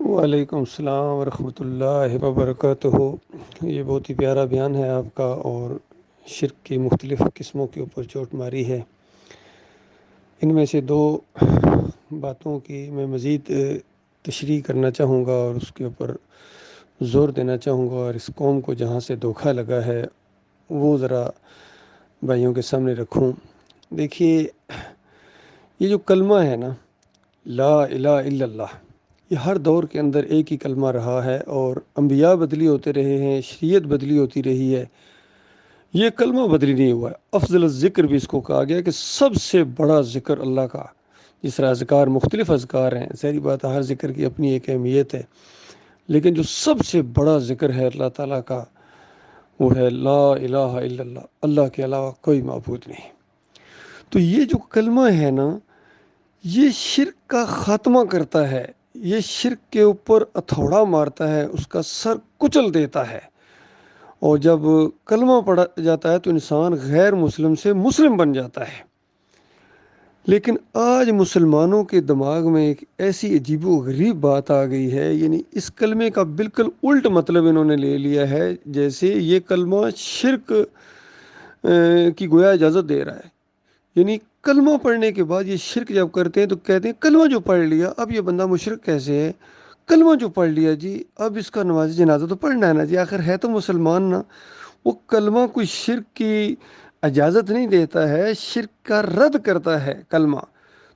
وعلیکم السلام ورحمۃ اللہ وبرکاتہ۔ یہ بہت ہی پیارا بیان ہے آپ کا، اور شرک کی مختلف قسموں کے اوپر چوٹ ماری ہے۔ ان میں سے دو باتوں کی میں مزید تشریح کرنا چاہوں گا اور اس کے اوپر زور دینا چاہوں گا، اور اس قوم کو جہاں سے دھوکہ لگا ہے وہ ذرا بھائیوں کے سامنے رکھوں۔ دیکھیے، یہ جو کلمہ ہے نا، لا الہ الا اللہ، یہ ہر دور کے اندر ایک ہی کلمہ رہا ہے، اور انبیاء بدلی ہوتے رہے ہیں، شریعت بدلی ہوتی رہی ہے، یہ کلمہ بدلی نہیں ہوا ہے۔ افضل الذکر بھی اس کو کہا گیا کہ سب سے بڑا ذکر اللہ کا۔ جس طرح اذکار مختلف اذکار ہیں، ظاہری بات ہے ہر ذکر کی اپنی ایک اہمیت ہے، لیکن جو سب سے بڑا ذکر ہے اللہ تعالیٰ کا وہ ہے لا الہ الا اللہ، اللہ کے علاوہ کوئی معبود نہیں۔ تو یہ جو کلمہ ہے نا، یہ شرک کا خاتمہ کرتا ہے، یہ شرک کے اوپر ہتھوڑا مارتا ہے، اس کا سر کچل دیتا ہے۔ اور جب کلمہ پڑھا جاتا ہے تو انسان غیر مسلم سے مسلم بن جاتا ہے۔ لیکن آج مسلمانوں کے دماغ میں ایک ایسی عجیب و غریب بات آ گئی ہے، یعنی اس کلمے کا بالکل الٹ مطلب انہوں نے لے لیا ہے، جیسے یہ کلمہ شرک کی گویا اجازت دے رہا ہے۔ یعنی کلمہ پڑھنے کے بعد یہ شرک جب کرتے ہیں تو کہتے ہیں کلمہ جو پڑھ لیا اب یہ بندہ مشرک کیسے ہے؟ کلمہ جو پڑھ لیا جی اب اس کا نماز جنازہ تو پڑھنا ہے نا جی، آخر ہے تو مسلمان نا۔ وہ کلمہ کوئی شرک کی اجازت نہیں دیتا ہے، شرک کا رد کرتا ہے کلمہ۔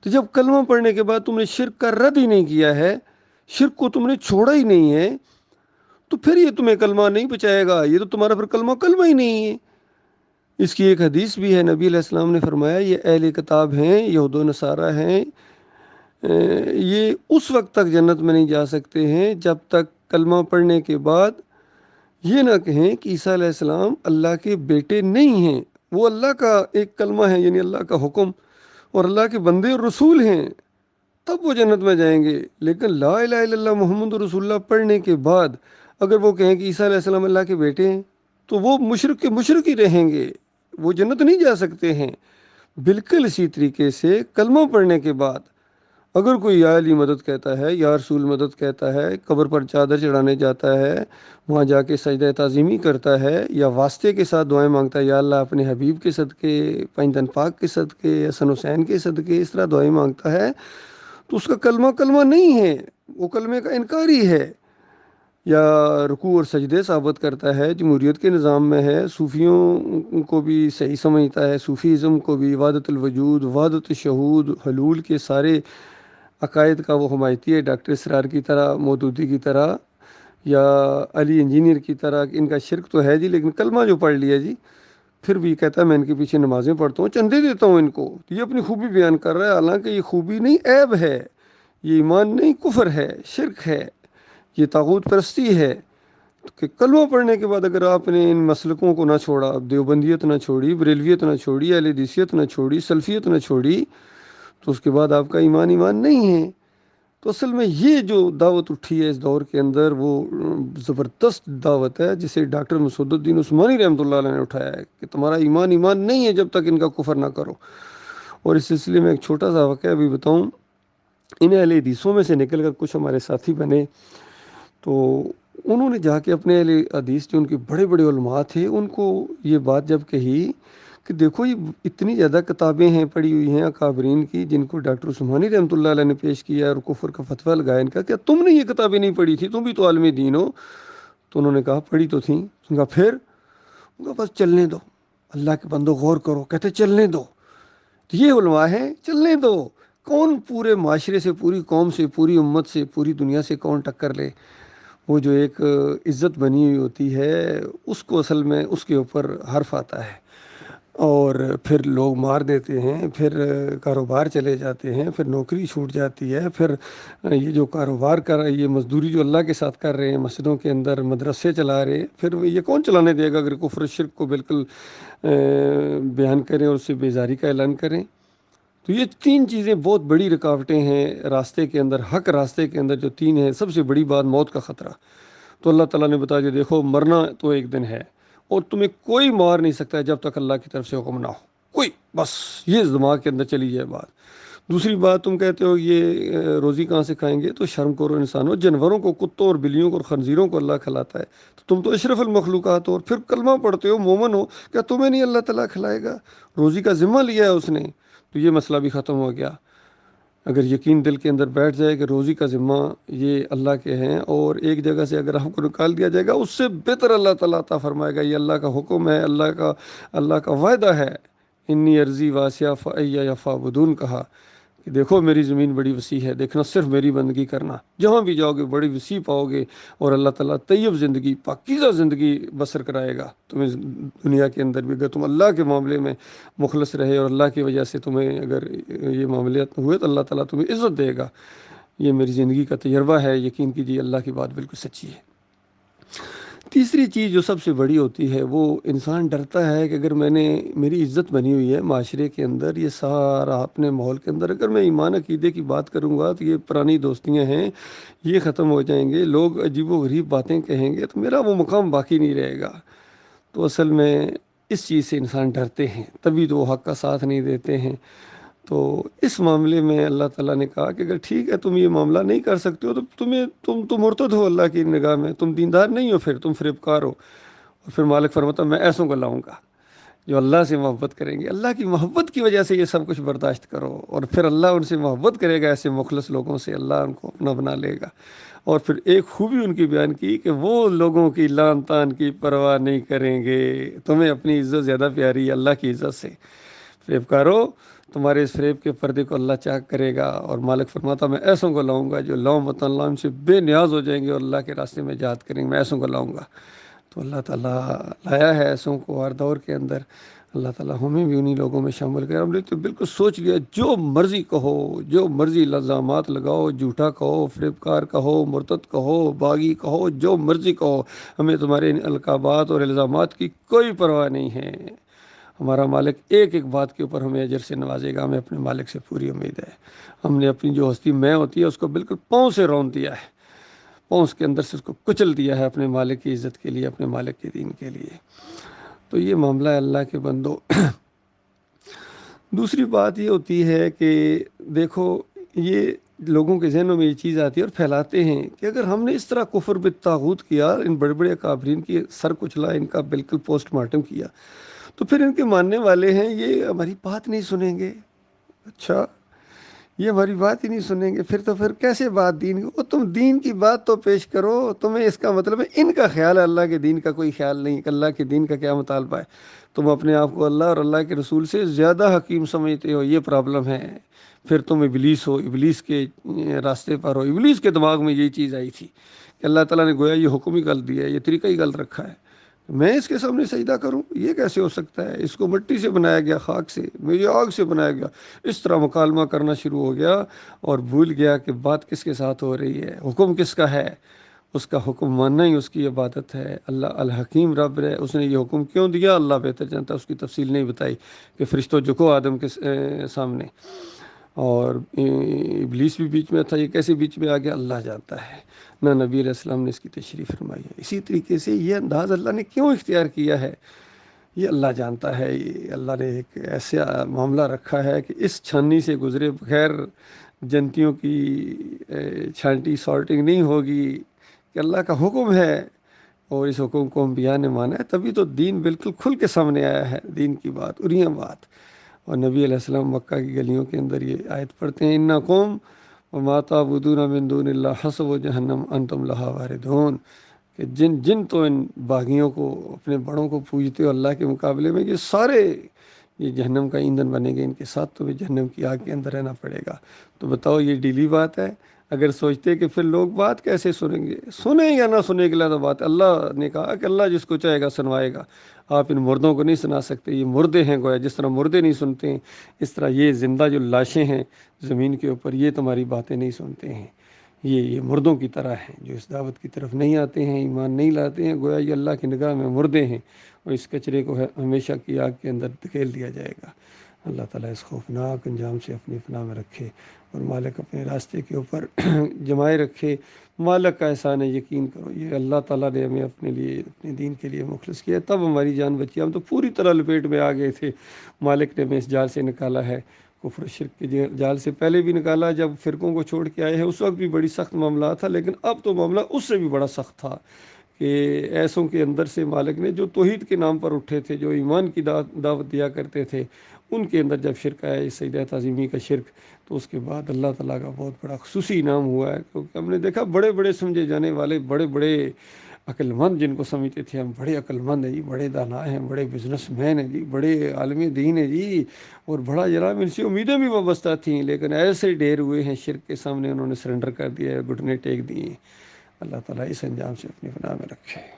تو جب کلمہ پڑھنے کے بعد تم نے شرک کا رد ہی نہیں کیا ہے، شرک کو تم نے چھوڑا ہی نہیں ہے، تو پھر یہ تمہیں کلمہ نہیں بچائے گا، یہ تو تمہارا پھر کلمہ ہی نہیں ہے۔ اس کی ایک حدیث بھی ہے، نبی علیہ السلام نے فرمایا یہ اہل کتاب ہیں، یہود و نصارہ ہیں، یہ اس وقت تک جنت میں نہیں جا سکتے ہیں جب تک کلمہ پڑھنے کے بعد یہ نہ کہیں کہ عیسیٰ علیہ السلام اللہ کے بیٹے نہیں ہیں۔ وہ اللہ کا ایک کلمہ ہے، یعنی اللہ کا حکم، اور اللہ کے بندے اور رسول ہیں، تب وہ جنت میں جائیں گے۔ لیکن لا الہ الا اللہ محمد رسول اللہ پڑھنے کے بعد اگر وہ کہیں کہ عیسیٰ علیہ السلام اللہ کے بیٹے ہیں تو وہ مشرک کے مشرک ہی رہیں گے، وہ جنت نہیں جا سکتے ہیں۔ بالکل اسی طریقے سے کلمہ پڑھنے کے بعد اگر کوئی یا علی مدد کہتا ہے، یا رسول مدد کہتا ہے، قبر پر چادر چڑھانے جاتا ہے، وہاں جا کے سجدہ تعظیمی کرتا ہے، یا واسطے کے ساتھ دعائیں مانگتا ہے، یا اللہ اپنے حبیب کے صدقے، پنجتن پاک کے صدقے، حسن حسین کے صدقے، اس طرح دعائیں مانگتا ہے، تو اس کا کلمہ نہیں ہے، وہ کلمے کا انکاری ہے۔ یا رکوع اور سجدے ثابت کرتا ہے، جمہوریت کے نظام میں ہے، صوفیوں کو بھی صحیح سمجھتا ہے، صوفیزم کو بھی، وحدت الوجود، وحدت الشہود، حلول کے سارے عقائد کا وہ حمایتی ہے، ڈاکٹر اسرار کی طرح، مودودی کی طرح، یا علی انجینئر کی طرح۔ ان کا شرک تو ہے جی، لیکن کلمہ جو پڑھ لیا جی پھر بھی کہتا ہے میں ان کے پیچھے نمازیں پڑھتا ہوں، چندے دیتا ہوں ان کو، یہ اپنی خوبی بیان کر رہا ہے، حالانکہ یہ خوبی نہیں عیب ہے، یہ ایمان نہیں کفر ہے، شرک ہے، یہ طاغوت پرستی ہے۔ کہ کلمہ پڑھنے کے بعد اگر آپ نے ان مسلکوں کو نہ چھوڑا، دیوبندیت نہ چھوڑی، بریلویت نہ چھوڑی، اہل حدیثیت نہ چھوڑی، سلفیت نہ چھوڑی، تو اس کے بعد آپ کا ایمان نہیں ہے۔ تو اصل میں یہ جو دعوت اٹھی ہے اس دور کے اندر وہ زبردست دعوت ہے، جسے ڈاکٹر مسعود الدین عثمانی رحمۃ اللہ علیہ نے اٹھایا ہے کہ تمہارا ایمان نہیں ہے جب تک ان کا کفر نہ کرو۔ اور اس سلسلے میں ایک چھوٹا سا واقعہ بھی بتاؤں، ان اہل حدیثوں میں سے نکل کر کچھ ہمارے ساتھی بنے، تو انہوں نے جا کے اپنے اہل حدیث جو ان کے بڑے بڑے علماء تھے ان کو یہ بات جب کہی کہ دیکھو یہ اتنی زیادہ کتابیں ہیں پڑھی ہوئی ہیں اکابرین کی جن کو ڈاکٹر عثمانی رحمۃ اللہ علیہ نے پیش کیا اور کفر کا فتویٰ لگایا ان کا، کیا تم نے یہ کتابیں نہیں پڑھی تھی؟ تم بھی تو عالم دین ہو۔ تو انہوں نے کہا پڑھی تو تھیں۔ ان کا پھر ان کا بس چلنے دو، اللہ کے بندو غور کرو، کہتے چلنے دو، تو یہ علماء ہیں، چلنے دو۔ کون پورے معاشرے سے، پوری قوم سے، پوری امت سے، پوری دنیا سے کون ٹکر لے؟ وہ جو ایک عزت بنی ہوئی ہوتی ہے اس کو اصل میں اس کے اوپر حرف آتا ہے، اور پھر لوگ مار دیتے ہیں، پھر کاروبار چلے جاتے ہیں، پھر نوکری چھوٹ جاتی ہے، پھر یہ جو کاروبار کر رہے، یہ مزدوری جو اللہ کے ساتھ کر رہے ہیں، مسجدوں کے اندر مدرسے چلا رہے ہیں، پھر یہ کون چلانے دے گا اگر کفر شرک کو بالکل بیان کریں اور اس سے بیزاری کا اعلان کریں؟ تو یہ تین چیزیں بہت بڑی رکاوٹیں ہیں راستے کے اندر، حق راستے کے اندر جو تین ہیں۔ سب سے بڑی بات موت کا خطرہ، تو اللہ تعالیٰ نے بتایا کہ دیکھو مرنا تو ایک دن ہے، اور تمہیں کوئی مار نہیں سکتا ہے جب تک اللہ کی طرف سے حکم نہ ہو، کوئی، بس یہ دماغ کے اندر چلی جائے بات۔ دوسری بات تم کہتے ہو یہ روزی کہاں سے کھائیں گے، تو شرم کرو انسانوں، جانوروں کو، کتوں اور بلیوں کو اور خنزیروں کو اللہ کھلاتا ہے، تو تم تو اشرف المخلوقات ہو، اور پھر کلمہ پڑھتے ہو، مومن ہو، کیا تمہیں نہیں اللہ تعالیٰ کھلائے گا؟ روزی کا ذمہ لیا ہے اس نے، تو یہ مسئلہ بھی ختم ہو گیا۔ اگر یقین دل کے اندر بیٹھ جائے کہ روزی کا ذمہ یہ اللہ کے ہیں، اور ایک جگہ سے اگر ہم کو نکال دیا جائے گا، اس سے بہتر اللہ تعالیٰ عطا فرمائے گا، یہ اللہ کا حکم ہے، اللہ کا وعدہ ہے۔ انی ارضی واسعہ فای فعبدون کہا کہ دیکھو میری زمین بڑی وسیع ہے، دیکھنا صرف میری بندگی کرنا، جہاں بھی جاؤ گے بڑی وسیع پاؤ گے، اور اللہ تعالیٰ طیب زندگی، پاکیزہ زندگی بسر کرائے گا تمہیں دنیا کے اندر بھی، اگر تم اللہ کے معاملے میں مخلص رہے اور اللہ کی وجہ سے تمہیں اگر یہ معاملات ہوئے تو اللہ تعالیٰ تمہیں عزت دے گا۔ یہ میری زندگی کا تجربہ ہے، یقین کیجیے اللہ کی بات بالکل سچی ہے۔ تیسری چیز جو سب سے بڑی ہوتی ہے، وہ انسان ڈرتا ہے کہ اگر میری عزت بنی ہوئی ہے معاشرے کے اندر، یہ سارا اپنے ماحول کے اندر، اگر میں ایمان عقیدے کی بات کروں گا تو یہ پرانی دوستیاں ہیں، یہ ختم ہو جائیں گے، لوگ عجیب و غریب باتیں کہیں گے، تو میرا وہ مقام باقی نہیں رہے گا۔ تو اصل میں اس چیز سے انسان ڈرتے ہیں، تبھی تو وہ حق کا ساتھ نہیں دیتے ہیں۔ تو اس معاملے میں اللہ تعالیٰ نے کہا کہ اگر ٹھیک ہے تم یہ معاملہ نہیں کر سکتے ہو، تو تم تو مرتد ہو اللہ کی نگاہ میں، تم دیندار نہیں ہو، پھر تم فریبکار ہو۔ اور پھر مالک فرماتا میں ایسوں کو لاؤں گا جو اللہ سے محبت کریں گے، اللہ کی محبت کی وجہ سے یہ سب کچھ برداشت کرو، اور پھر اللہ ان سے محبت کرے گا، ایسے مخلص لوگوں سے اللہ ان کو اپنا بنا لے گا۔ اور پھر ایک خوبی ان کی بیان کی کہ وہ لوگوں کی لان تان کی پرواہ نہیں کریں گے، تمہیں اپنی عزت زیادہ پیاری ہے اللہ کی عزت سے، فریب کارو، تمہارے اس فریب کے پردے کو اللہ چاک کرے گا۔ اور مالک فرماتا میں ایسوں کو لاؤں گا جو لاؤں مت اللہ ان سے بے نیاز ہو جائیں گے اور اللہ کے راستے میں جہاد کریں گے، میں ایسوں کو لاؤں گا۔ تو اللہ تعالیٰ لایا ہے ایسوں کو ہر دور کے اندر، اللہ تعالیٰ ہمیں بھی انہی لوگوں میں شامل کرے۔ ہم نے تو بالکل سوچ لیا جو مرضی کہو، جو مرضی الزامات لگاؤ، جھوٹا کہو، فریبکار کہو، مرتد کہو، باغی کہو، جو مرضی کہو، ہمیں تمہارے ان القابات اور الزامات کی کوئی پرواہ نہیں ہے۔ ہمارا مالک ایک ایک بات کے اوپر ہمیں اجر سے نوازے گا، ہمیں اپنے مالک سے پوری امید ہے۔ ہم نے اپنی جو ہستی میں ہوتی ہے اس کو بالکل پاؤں سے رون دیا ہے، پاؤں کے اندر سے اس کو کچل دیا ہے اپنے مالک کی عزت کے لیے، اپنے مالک کے دین کے لیے۔ تو یہ معاملہ ہے اللہ کے بندو۔ دوسری بات یہ ہوتی ہے کہ دیکھو یہ لوگوں کے ذہنوں میں یہ چیز آتی ہے اور پھیلاتے ہیں کہ اگر ہم نے اس طرح کفر بالطاغوت کیا، ان بڑے بڑے اکابرین کی سر کچلا، ان کا بالکل پوسٹ مارٹم کیا، تو پھر ان کے ماننے والے ہیں یہ ہماری بات نہیں سنیں گے۔ اچھا، یہ ہماری بات ہی نہیں سنیں گے، پھر کیسے بات دین کی؟ وہ تم دین کی بات تو پیش کرو، تمہیں اس کا مطلب ہے ان کا خیال ہے، اللہ کے دین کا کوئی خیال نہیں کہ اللہ کے دین کا کیا مطالبہ ہے، تم اپنے آپ کو اللہ اور اللہ کے رسول سے زیادہ حکیم سمجھتے ہو، یہ پرابلم ہے۔ پھر تم ابلیس ہو، ابلیس کے راستے پر ہو، ابلیس کے دماغ میں یہی چیز آئی تھی کہ اللہ تعالیٰ نے گویا یہ حکم ہی غلط دیا ہے، یہ طریقہ ہی غلط رکھا ہے، میں اس کے سامنے سجدہ کروں، یہ کیسے ہو سکتا ہے؟ اس کو مٹی سے بنایا گیا، خاک سے، میری آگ سے بنایا گیا۔ اس طرح مکالمہ کرنا شروع ہو گیا اور بھول گیا کہ بات کس کے ساتھ ہو رہی ہے، حکم کس کا ہے۔ اس کا حکم ماننا ہی اس کی عبادت ہے۔ اللہ الحکیم رب ہے، اس نے یہ حکم کیوں دیا اللہ بہتر جانتا ہے، اس کی تفصیل نہیں بتائی کہ فرشتوں جھکو آدم کے سامنے، اور ابلیس بھی بیچ میں تھا، یہ کیسے بیچ میں آ گیا اللہ جانتا ہے، نہ نبی علیہ السلام نے اس کی تشریح فرمائی ہے۔ اسی طریقے سے یہ انداز اللہ نے کیوں اختیار کیا ہے یہ اللہ جانتا ہے۔ یہ اللہ نے ایک ایسا معاملہ رکھا ہے کہ اس چھاننی سے گزرے بغیر جنتیوں کی چھانٹی سارٹنگ نہیں ہوگی، کہ اللہ کا حکم ہے اور اس حکم کو انبیاء نے مانا ہے، تبھی تو دین بالکل کھل کے سامنے آیا ہے، دین کی بات، اریاں بات۔ اور نبی علیہ السلام مکہ کی گلیوں کے اندر یہ آیت پڑھتے ہیں، انکم وما تعبدون من دون اللہ حسب جہنم انتم لہا واردون، کہ جن تو ان باغیوں کو، اپنے بڑوں کو پوجتے ہو اللہ کے مقابلے میں، یہ سارے یہ جہنم کا ایندھن بنے گے، ان کے ساتھ تمہیں جہنم کی آگ کے اندر رہنا پڑے گا۔ تو بتاؤ یہ ڈیلی بات ہے؟ اگر سوچتے کہ پھر لوگ بات کیسے سنیں گے، سنیں یا نہ سنیں گے تو بات، اللہ نے کہا کہ اللہ جس کو چاہے گا سنوائے گا، آپ ان مردوں کو نہیں سنا سکتے، یہ مردے ہیں، گویا جس طرح مردے نہیں سنتے ہیں، اس طرح یہ زندہ جو لاشیں ہیں زمین کے اوپر، یہ تمہاری باتیں نہیں سنتے ہیں، یہ مردوں کی طرح ہیں جو اس دعوت کی طرف نہیں آتے ہیں، ایمان نہیں لاتے ہیں، گویا یہ اللہ کی نگاہ میں مردے ہیں، اور اس کچرے کو ہمیشہ کی آگ کے اندر دھکیل دیا جائے گا۔ اللہ تعالیٰ اس خوفناک انجام سے اپنی پناہ میں رکھے، اور مالک اپنے راستے کے اوپر جمائے رکھے۔ مالک کا احسان ہے، یقین کرو یہ اللہ تعالیٰ نے ہمیں اپنے لیے، اپنے دین کے لیے مخلص کیا، تب ہماری جان بچی، ہم تو پوری طرح لپیٹ میں آ گئے تھے، مالک نے ہمیں اس جال سے نکالا ہے، کفر و شرک کے جال سے پہلے بھی نکالا جب فرقوں کو چھوڑ کے آئے ہیں، اس وقت بھی بڑی سخت معاملہ تھا، لیکن اب تو معاملہ اس سے بھی بڑا سخت تھا کہ ایسوں کے اندر سے مالک نے جو توحید کے نام پر اٹھے تھے، جو ایمان کی دعوت دیا کرتے تھے، ان کے اندر جب شرک آیا، اس سجدہ تعظیمی کا شرک، تو اس کے بعد اللہ تعالیٰ کا بہت بڑا خصوصی انعام ہوا ہے، کیونکہ ہم نے دیکھا بڑے بڑے سمجھے جانے والے، بڑے بڑے عقل مند جن کو سمجھتے تھے ہم بڑے عقل مند ہیں جی، بڑے دانا ہیں، بڑے بزنس مین ہیں جی، بڑے عالم دین ہیں جی، اور بڑا جناب ان سے امیدیں بھی وابستہ تھیں، لیکن ایسے ڈھیر ہوئے ہیں شرک کے سامنے، انہوں نے سرنڈر کر دیا ہے، گھٹنے ٹیک دیے۔ اللہ تعالیٰ اس انجام سے اپنی پناہ میں رکھے۔